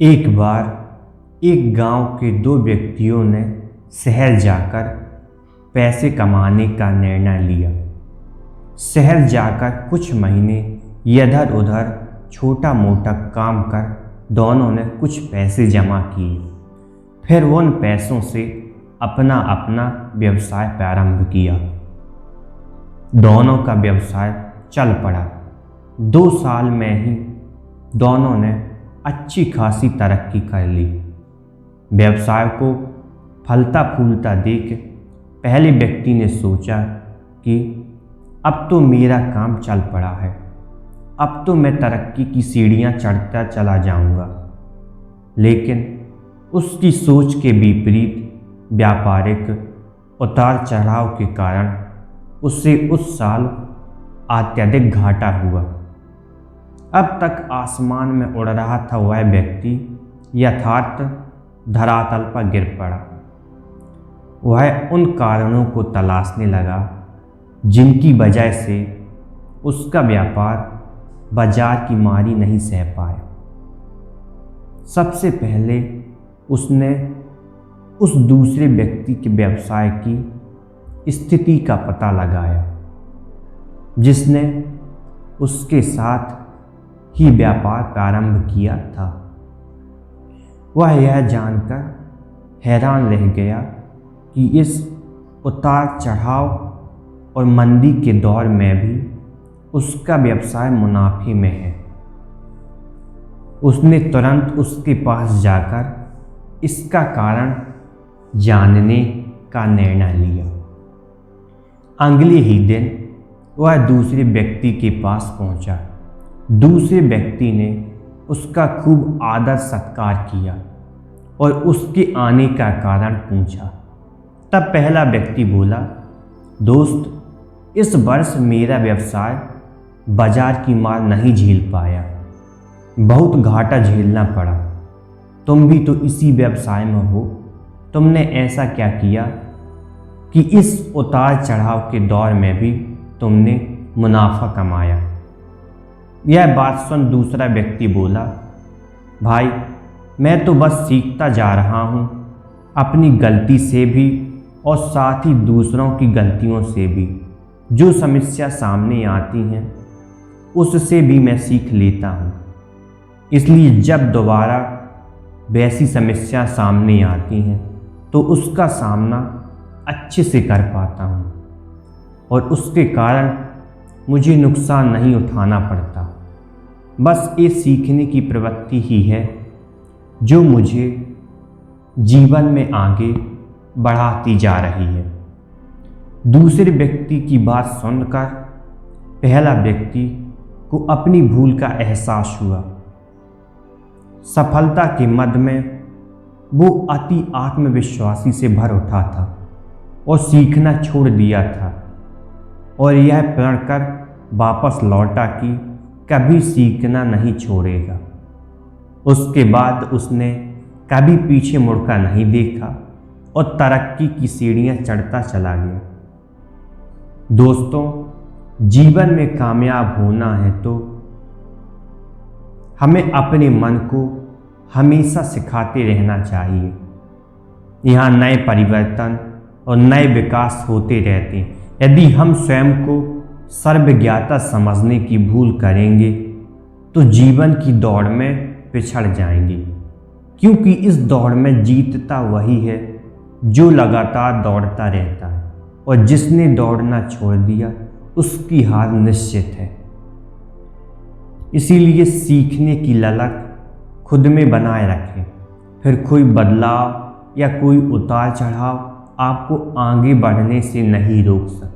एक बार एक गांव के दो व्यक्तियों ने शहर जाकर पैसे कमाने का निर्णय लिया। शहर जाकर कुछ महीने इधर उधर छोटा मोटा काम कर दोनों ने कुछ पैसे जमा किए। फिर उन पैसों से अपना अपना व्यवसाय प्रारंभ किया। दोनों का व्यवसाय चल पड़ा। 2 साल में ही दोनों ने अच्छी खासी तरक्की कर ली। व्यवसाय को फलता फूलता देख पहले व्यक्ति ने सोचा कि अब तो मेरा काम चल पड़ा है, अब तो मैं तरक्की की सीढ़ियां चढ़ता चला जाऊंगा। लेकिन उसकी सोच के विपरीत व्यापारिक उतार चढ़ाव के कारण उससे उस साल अत्यधिक घाटा हुआ। अब तक आसमान में उड़ रहा था वह व्यक्ति यथार्थ धरातल पर गिर पड़ा। वह उन कारणों को तलाशने लगा जिनकी वजह से उसका व्यापार बाजार की मारी नहीं सह पाया। सबसे पहले उसने उस दूसरे व्यक्ति के व्यवसाय की स्थिति का पता लगाया जिसने उसके साथ ही व्यापार प्रारंभ किया था। वह यह जानकर हैरान रह गया कि इस उतार चढ़ाव और मंदी के दौर में भी उसका व्यवसाय मुनाफे में है। उसने तुरंत उसके पास जाकर इसका कारण जानने का निर्णय लिया। अगले ही दिन वह दूसरे व्यक्ति के पास पहुंचा। दूसरे व्यक्ति ने उसका खूब आदर सत्कार किया और उसके आने का कारण पूछा। तब पहला व्यक्ति बोला, दोस्त, इस वर्ष मेरा व्यवसाय बाजार की मार नहीं झेल पाया, बहुत घाटा झेलना पड़ा। तुम भी तो इसी व्यवसाय में हो, तुमने ऐसा क्या किया कि इस उतार चढ़ाव के दौर में भी तुमने मुनाफा कमाया। यह बात सुन दूसरा व्यक्ति बोला, भाई, मैं तो बस सीखता जा रहा हूँ, अपनी गलती से भी और साथ ही दूसरों की गलतियों से भी। जो समस्या सामने आती हैं उससे भी मैं सीख लेता हूँ, इसलिए जब दोबारा वैसी समस्या सामने आती हैं तो उसका सामना अच्छे से कर पाता हूँ और उसके कारण मुझे नुकसान नहीं उठाना पड़ता। बस ये सीखने की प्रवृत्ति ही है जो मुझे जीवन में आगे बढ़ाती जा रही है। दूसरे व्यक्ति की बात सुनकर पहला व्यक्ति को अपनी भूल का एहसास हुआ। सफलता के मद में वो अति आत्मविश्वासी से भर उठा था और सीखना छोड़ दिया था और यह प्रण कर वापस लौटा कि कभी सीखना नहीं छोड़ेगा। उसके बाद उसने कभी पीछे मुड़कर नहीं देखा और तरक्की की सीढ़ियां चढ़ता चला गया। दोस्तों, जीवन में कामयाब होना है तो हमें अपने मन को हमेशा सिखाते रहना चाहिए। यहाँ नए परिवर्तन और नए विकास होते रहते हैं। यदि हम स्वयं को सर्वज्ञाता समझने की भूल करेंगे तो जीवन की दौड़ में पिछड़ जाएंगे, क्योंकि इस दौड़ में जीतता वही है जो लगातार दौड़ता रहता है और जिसने दौड़ना छोड़ दिया उसकी हार निश्चित है। इसीलिए सीखने की ललक खुद में बनाए रखें, फिर कोई बदलाव या कोई उतार चढ़ाव आपको आगे बढ़ने से नहीं रोक सकता।